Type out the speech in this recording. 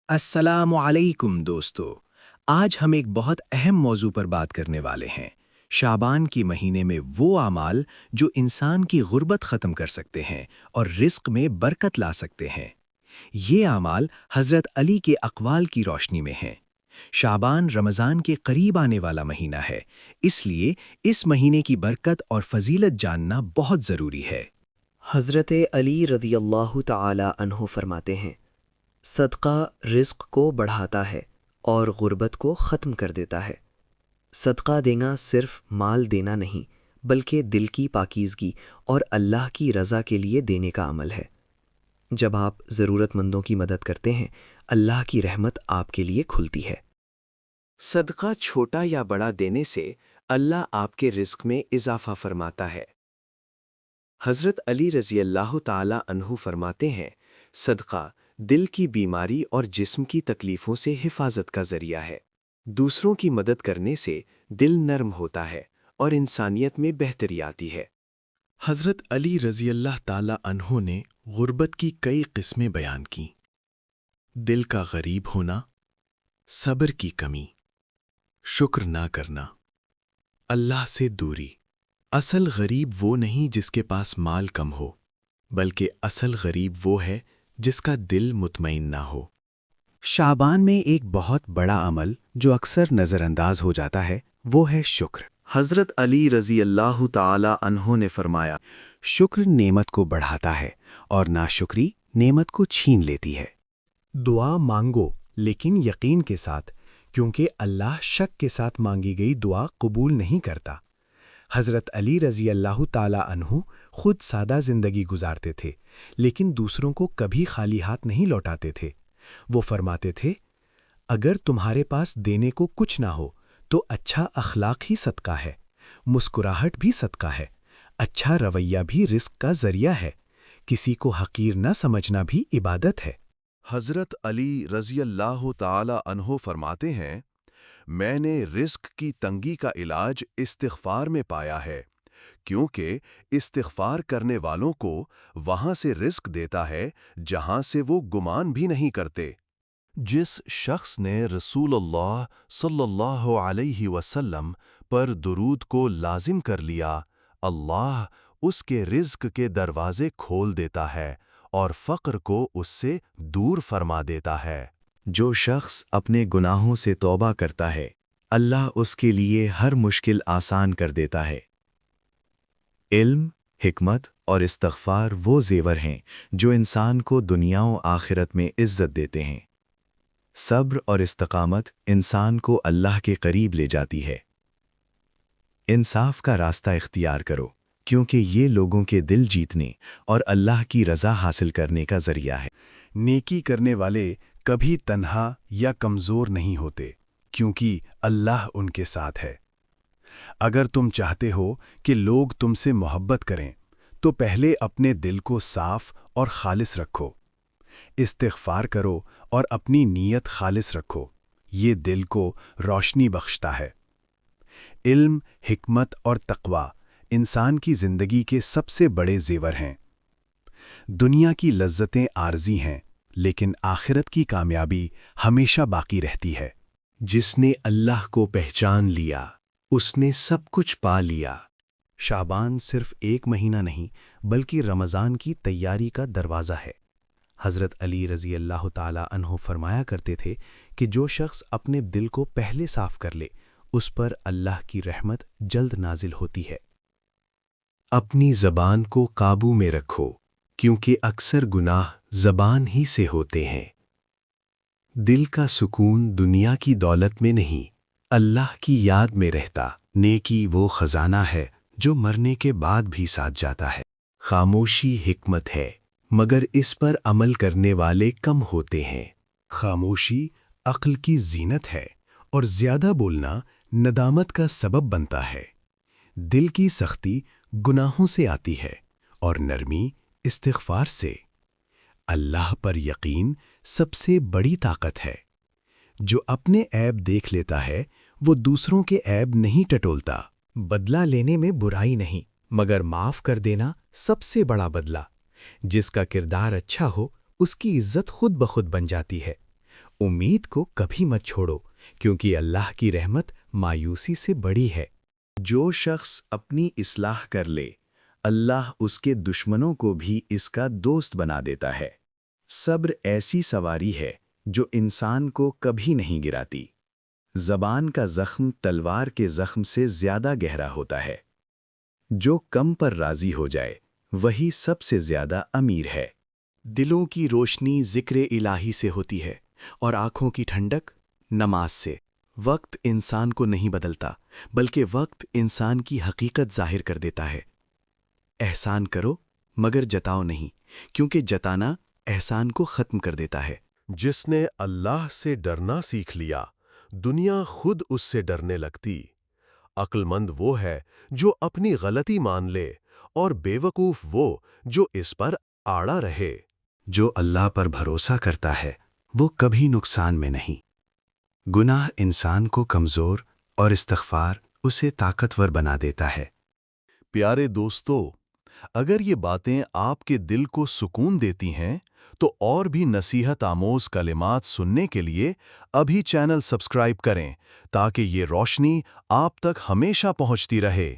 السلام علیکم دوستو، آج ہم ایک بہت اہم موضوع پر بات کرنے والے ہیں۔ شعبان کی مہینے میں وہ اعمال جو انسان کی غربت ختم کر سکتے ہیں اور رزق میں برکت لا سکتے ہیں۔ یہ اعمال حضرت علی کے اقوال کی روشنی میں ہیں۔ شعبان رمضان کے قریب آنے والا مہینہ ہے، اس لیے اس مہینے کی برکت اور فضیلت جاننا بہت ضروری ہے۔ حضرت علی رضی اللہ تعالی عنہ فرماتے ہیں، صدقہ رزق کو بڑھاتا ہے اور غربت کو ختم کر دیتا ہے۔ صدقہ دینا صرف مال دینا نہیں بلکہ دل کی پاکیزگی اور اللہ کی رضا کے لیے دینے کا عمل ہے۔ جب آپ ضرورت مندوں کی مدد کرتے ہیں، اللہ کی رحمت آپ کے لیے کھلتی ہے۔ صدقہ چھوٹا یا بڑا دینے سے اللہ آپ کے رزق میں اضافہ فرماتا ہے۔ حضرت علی رضی اللہ تعالی عنہ فرماتے ہیں، صدقہ دل کی بیماری اور جسم کی تکلیفوں سے حفاظت کا ذریعہ ہے۔ دوسروں کی مدد کرنے سے دل نرم ہوتا ہے اور انسانیت میں بہتری آتی ہے۔ حضرت علی رضی اللہ تعالی عنہ نے غربت کی کئی قسمیں بیان کیں۔ دل کا غریب ہونا، صبر کی کمی، شکر نہ کرنا، اللہ سے دوری۔ اصل غریب وہ نہیں جس کے پاس مال کم ہو، بلکہ اصل غریب وہ ہے جس کا دل مطمئن نہ ہو۔ شعبان میں ایک بہت بڑا عمل جو اکثر نظر انداز ہو جاتا ہے وہ ہے شکر۔ حضرت علی رضی اللہ تعالی عنہ نے فرمایا، شکر نعمت کو بڑھاتا ہے اور ناشکری نعمت کو چھین لیتی ہے۔ دعا مانگو لیکن یقین کے ساتھ، کیونکہ اللہ شک کے ساتھ مانگی گئی دعا قبول نہیں کرتا۔ حضرت علی رضی اللہ تعالی عنہ خود سادہ زندگی گزارتے تھے، لیکن دوسروں کو کبھی خالی ہاتھ نہیں لوٹاتے تھے۔ وہ فرماتے تھے، اگر تمہارے پاس دینے کو کچھ نہ ہو تو اچھا اخلاق ہی صدقہ ہے، مسکراہٹ بھی صدقہ ہے، اچھا رویہ بھی رزق کا ذریعہ ہے، کسی کو حقیر نہ سمجھنا بھی عبادت ہے۔ حضرت علی رضی اللہ تعالی عنہ فرماتے ہیں، میں نے رزق کی تنگی کا علاج استغفار میں پایا ہے، کیونکہ استغفار کرنے والوں کو وہاں سے رزق دیتا ہے جہاں سے وہ گمان بھی نہیں کرتے۔ جس شخص نے رسول اللہ صلی اللہ علیہ وسلم پر درود کو لازم کر لیا، اللہ اس کے رزق کے دروازے کھول دیتا ہے اور فقر کو اس سے دور فرما دیتا ہے۔ جو شخص اپنے گناہوں سے توبہ کرتا ہے، اللہ اس کے لیے ہر مشکل آسان کر دیتا ہے۔ علم، حکمت اور استغفار وہ زیور ہیں جو انسان کو دنیا و آخرت میں عزت دیتے ہیں۔ صبر اور استقامت انسان کو اللہ کے قریب لے جاتی ہے۔ انصاف کا راستہ اختیار کرو، کیونکہ یہ لوگوں کے دل جیتنے اور اللہ کی رضا حاصل کرنے کا ذریعہ ہے۔ نیکی کرنے والے کبھی تنہا یا کمزور نہیں ہوتے، کیونکہ اللہ ان کے ساتھ ہے۔ اگر تم چاہتے ہو کہ لوگ تم سے محبت کریں تو پہلے اپنے دل کو صاف اور خالص رکھو۔ استغفار کرو اور اپنی نیت خالص رکھو، یہ دل کو روشنی بخشتا ہے۔ علم، حکمت اور تقوی انسان کی زندگی کے سب سے بڑے زیور ہیں۔ دنیا کی لذتیں عارضی ہیں، لیکن آخرت کی کامیابی ہمیشہ باقی رہتی ہے۔ جس نے اللہ کو پہچان لیا، اس نے سب کچھ پا لیا۔ شعبان صرف ایک مہینہ نہیں بلکہ رمضان کی تیاری کا دروازہ ہے۔ حضرت علی رضی اللہ تعالی عنہ فرمایا کرتے تھے کہ جو شخص اپنے دل کو پہلے صاف کر لے، اس پر اللہ کی رحمت جلد نازل ہوتی ہے۔ اپنی زبان کو قابو میں رکھو، کیونکہ اکثر گناہ زبان ہی سے ہوتے ہیں۔ دل کا سکون دنیا کی دولت میں نہیں، اللہ کی یاد میں رہتا۔ نیکی وہ خزانہ ہے جو مرنے کے بعد بھی ساتھ جاتا ہے۔ خاموشی حکمت ہے، مگر اس پر عمل کرنے والے کم ہوتے ہیں۔ خاموشی عقل کی زینت ہے اور زیادہ بولنا ندامت کا سبب بنتا ہے۔ دل کی سختی گناہوں سے آتی ہے اور نرمی استغفار سے۔ اللہ پر یقین سب سے بڑی طاقت ہے۔ جو اپنے عیب دیکھ لیتا ہے وہ دوسروں کے عیب نہیں ٹٹولتا۔ بدلہ لینے میں برائی نہیں، مگر معاف کر دینا سب سے بڑا بدلہ۔ جس کا کردار اچھا ہو اس کی عزت خود بخود بن جاتی ہے۔ امید کو کبھی مت چھوڑو کیونکہ اللہ کی رحمت مایوسی سے بڑی ہے۔ جو شخص اپنی اصلاح کر لے اللہ اس کے دشمنوں کو بھی اس کا دوست بنا دیتا ہے۔ صبر ایسی سواری ہے جو انسان کو کبھی نہیں گراتی۔ زبان کا زخم تلوار کے زخم سے زیادہ گہرا ہوتا ہے۔ جو کم پر راضی ہو جائے وہی سب سے زیادہ امیر ہے۔ دلوں کی روشنی ذکر الہی سے ہوتی ہے اور آنکھوں کی ٹھنڈک نماز سے۔ وقت انسان کو نہیں بدلتا بلکہ وقت انسان کی حقیقت ظاہر کر دیتا ہے۔ احسان کرو مگر جتاؤ نہیں کیونکہ جتانا احسان کو ختم کر دیتا ہے۔ جس نے اللہ سے ڈرنا سیکھ لیا دنیا خود اس سے ڈرنے لگتی۔ عقل مند وہ ہے جو اپنی غلطی مان لے اور بے وقوف وہ جو اس پر آڑا رہے۔ جو اللہ پر بھروسہ کرتا ہے وہ کبھی نقصان میں نہیں۔ گناہ انسان کو کمزور اور استغفار اسے طاقتور بنا دیتا ہے۔ پیارے دوستو، اگر یہ باتیں آپ کے دل کو سکون دیتی ہیں تو اور بھی نصیحت آموز کلمات سننے کے لیے ابھی چینل سبسکرائب کریں تاکہ یہ روشنی آپ تک ہمیشہ پہنچتی رہے۔